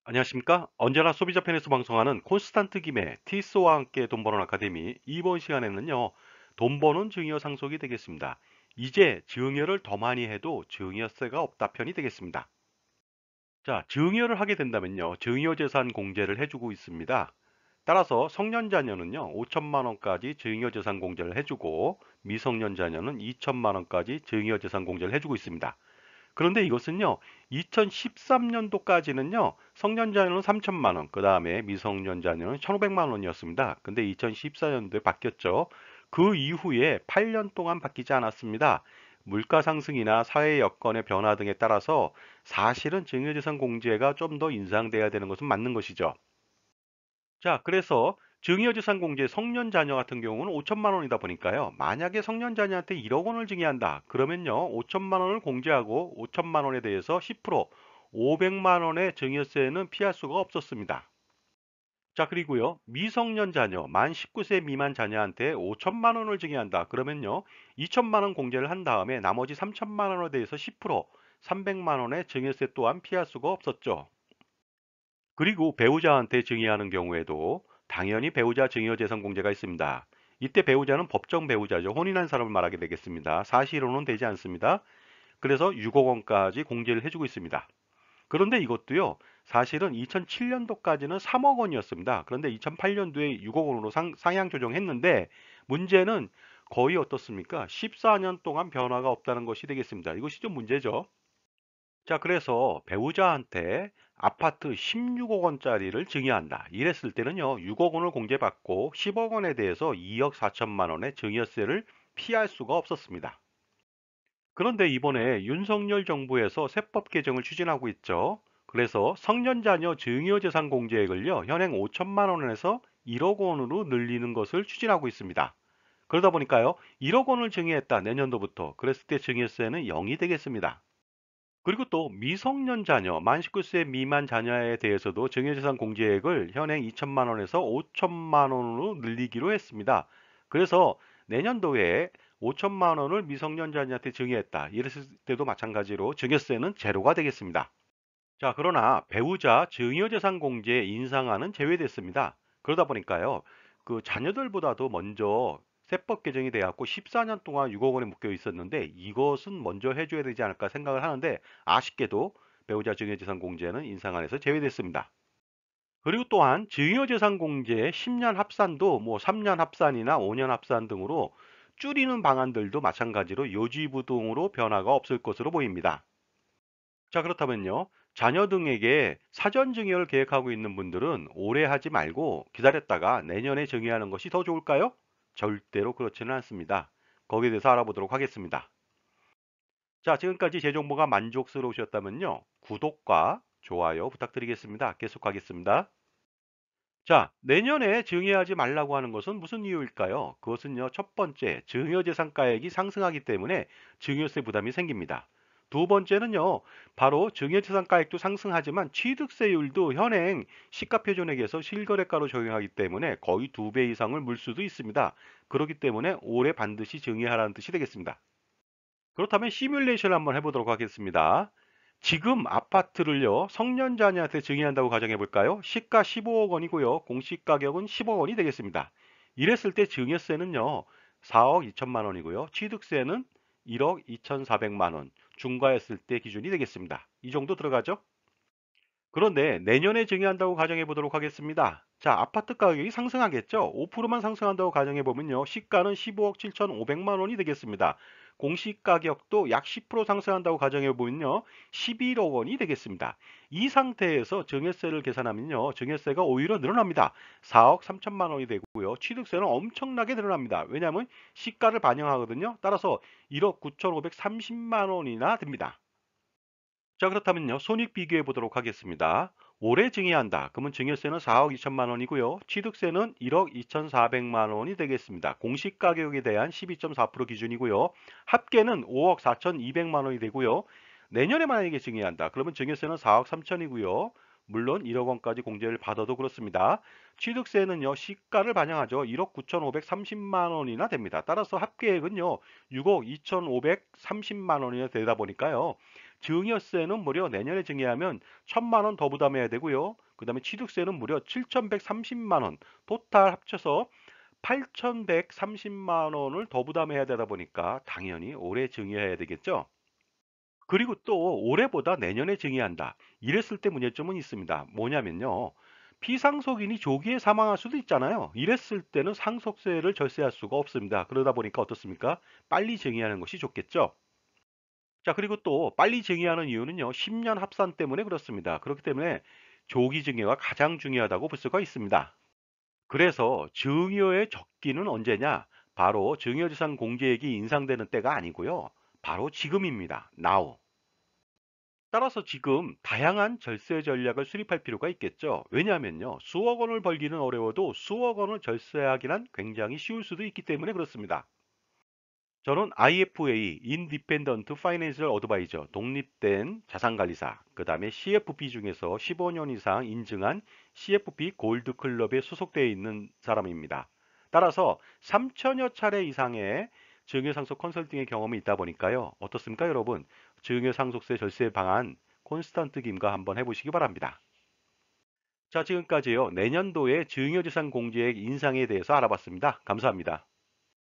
안녕하십니까? 언제나 소비자 편에서 방송하는 콘스탄트 김의 티스와 함께 돈 버는 아카데미 이번 시간에는요. 돈 버는 증여 상속이 되겠습니다. 이제 증여를 더 많이 해도 증여세가 없다 편이 되겠습니다. 자, 증여를 하게 된다면요. 증여재산 공제를 해주고 있습니다. 따라서 성년 자녀는요. 5천만 원까지 증여재산 공제를 해주고 미성년 자녀는 2천만 원까지 증여재산 공제를 해주고 있습니다. 그런데 이것은요, 2013년도까지는요, 성년 자녀는 3천만 원, 그 다음에 미성년 자녀는 1,500만 원이었습니다. 근데 2014년도에 바뀌었죠. 그 이후에 8년 동안 바뀌지 않았습니다. 물가 상승이나 사회 여건의 변화 등에 따라서 사실은 증여재산 공제가 좀 더 인상돼야 되는 것은 맞는 것이죠. 자, 그래서 증여재산 공제 성년 자녀 같은 경우는 5천만 원이다 보니까요. 만약에 성년 자녀한테 1억 원을 증여한다. 그러면요. 5천만 원을 공제하고 5천만 원에 대해서 10% 500만 원의 증여세는 피할 수가 없었습니다. 자, 그리고요. 미성년 자녀, 만 19세 미만 자녀한테 5천만 원을 증여한다. 그러면요. 2천만 원 공제를 한 다음에 나머지 3천만 원에 대해서 10% 300만 원의 증여세 또한 피할 수가 없었죠. 그리고 배우자한테 증여하는 경우에도 당연히 배우자 증여재산 공제가 있습니다. 이때 배우자는 법정 배우자죠. 혼인한 사람을 말하게 되겠습니다. 사실혼은 되지 않습니다. 그래서 6억 원까지 공제를 해주고 있습니다. 그런데 이것도요. 사실은 2007년도까지는 3억 원이었습니다. 그런데 2008년도에 6억 원으로 상향 조정했는데 문제는 거의 어떻습니까? 14년 동안 변화가 없다는 것이 되겠습니다. 이것이 좀 문제죠. 자, 그래서 배우자한테 아파트 16억 원짜리를 증여한다. 이랬을 때는요, 6억 원을 공제받고 10억 원에 대해서 2억 4천만 원의 증여세를 피할 수가 없었습니다. 그런데 이번에 윤석열 정부에서 세법 개정을 추진하고 있죠. 그래서 성년자녀 증여재산 공제액을요, 현행 5천만 원에서 1억 원으로 늘리는 것을 추진하고 있습니다. 그러다 보니까요, 1억 원을 증여했다, 내년도부터. 그랬을 때 증여세는 0이 되겠습니다. 그리고 또 미성년 자녀, 만 19세 미만 자녀에 대해서도 증여재산 공제액을 현행 2천만 원에서 5천만 원으로 늘리기로 했습니다. 그래서 내년도에 5천만 원을 미성년 자녀한테 증여했다. 이랬을 때도 마찬가지로 증여세는 제로가 되겠습니다. 자, 그러나 배우자 증여재산 공제 인상안은 제외됐습니다. 그러다 보니까요, 그 자녀들보다도 먼저 세법 개정이 돼갖고 14년 동안 6억 원에 묶여 있었는데 이것은 먼저 해줘야 되지 않을까 생각을 하는데 아쉽게도 배우자 증여재산 공제는 인상안에서 제외됐습니다. 그리고 또한 증여재산 공제 10년 합산도 뭐 3년 합산이나 5년 합산 등으로 줄이는 방안들도 마찬가지로 요지부동으로 변화가 없을 것으로 보입니다. 자, 그렇다면요. 자녀 등에게 사전 증여를 계획하고 있는 분들은 올해 하지 말고 기다렸다가 내년에 증여하는 것이 더 좋을까요? 절대로 그렇지는 않습니다. 거기에 대해서 알아보도록 하겠습니다. 자, 지금까지 제 정보가 만족스러우셨다면요. 구독과 좋아요 부탁드리겠습니다. 계속하겠습니다. 자, 내년에 증여하지 말라고 하는 것은 무슨 이유일까요? 그것은요, 첫 번째, 증여재산가액이 상승하기 때문에 증여세 부담이 생깁니다. 두 번째는요, 바로 증여재산가액도 상승하지만 취득세율도 현행 시가표준액에서 실거래가로 적용하기 때문에 거의 2배 이상을 물 수도 있습니다. 그렇기 때문에 올해 반드시 증여하라는 뜻이 되겠습니다. 그렇다면 시뮬레이션을 한번 해보도록 하겠습니다. 지금 아파트를요, 성년자녀한테 증여한다고 가정해 볼까요? 시가 15억 원이고요. 공시 가격은 10억 원이 되겠습니다. 이랬을 때 증여세는요, 4억 2천만 원이고요. 취득세는 1억 2,400만 원. 중과했을 때 기준이 되겠습니다. 이 정도 들어가죠? 그런데 내년에 증여한다고 가정해 보도록 하겠습니다. 자, 아파트 가격이 상승하겠죠? 5%만 상승한다고 가정해 보면요. 시가는 15억 7,500만 원이 되겠습니다. 공시 가격도 약 10% 상승한다고 가정해 보면요. 11억 원이 되겠습니다. 이 상태에서 증여세를 계산하면요. 증여세가 오히려 늘어납니다. 4억 3천만 원이 되고요. 취득세는 엄청나게 늘어납니다. 왜냐하면 시가를 반영하거든요. 따라서 1억 9,530만 원이나 됩니다. 자, 그렇다면요. 손익 비교해 보도록 하겠습니다. 올해 증여한다. 그러면 증여세는 4억 2천만 원이고요. 취득세는 1억 2,400만 원이 되겠습니다. 공시가격에 대한 12.4% 기준이고요. 합계는 5억 4,200만 원이 되고요. 내년에 만약에 증여한다. 그러면 증여세는 4억 3천이고요. 물론 1억 원까지 공제를 받아도 그렇습니다. 취득세는요. 시가를 반영하죠. 1억 9,530만 원이나 됩니다. 따라서 합계액은요. 6억 2,530만 원이나 되다 보니까요. 증여세는 무려 내년에 증여하면 1,000만 원 더 부담해야 되고요. 그 다음에 취득세는 무려 7,130만 원, 토탈 합쳐서 8,130만 원을 더 부담해야 되다 보니까 당연히 올해 증여해야 되겠죠. 그리고 또 올해보다 내년에 증여한다. 이랬을 때 문제점은 있습니다. 뭐냐면요. 피상속인이 조기에 사망할 수도 있잖아요. 이랬을 때는 상속세를 절세할 수가 없습니다. 그러다 보니까 어떻습니까? 빨리 증여하는 것이 좋겠죠. 자, 그리고 또 빨리 증여하는 이유는요. 10년 합산 때문에 그렇습니다. 그렇기 때문에 조기 증여가 가장 중요하다고 볼 수가 있습니다. 그래서 증여의 적기는 언제냐? 바로 증여재산 공제액이 인상되는 때가 아니고요. 바로 지금입니다. Now. 따라서 지금 다양한 절세 전략을 수립할 필요가 있겠죠. 왜냐하면요. 수억 원을 벌기는 어려워도 수억 원을 절세하기는 굉장히 쉬울 수도 있기 때문에 그렇습니다. 저는 IFA, Independent Financial Advisor, 독립된 자산관리사, 그 다음에 CFP 중에서 15년 이상 인증한 CFP 골드 클럽에 소속되어 있는 사람입니다. 따라서 3천여 차례 이상의 증여상속 컨설팅의 경험이 있다 보니까요. 어떻습니까, 여러분? 증여상속세 절세 방안 콘스탄트 김과 한번 해보시기 바랍니다. 자, 지금까지요. 내년도의 증여재산 공제액 인상에 대해서 알아봤습니다. 감사합니다.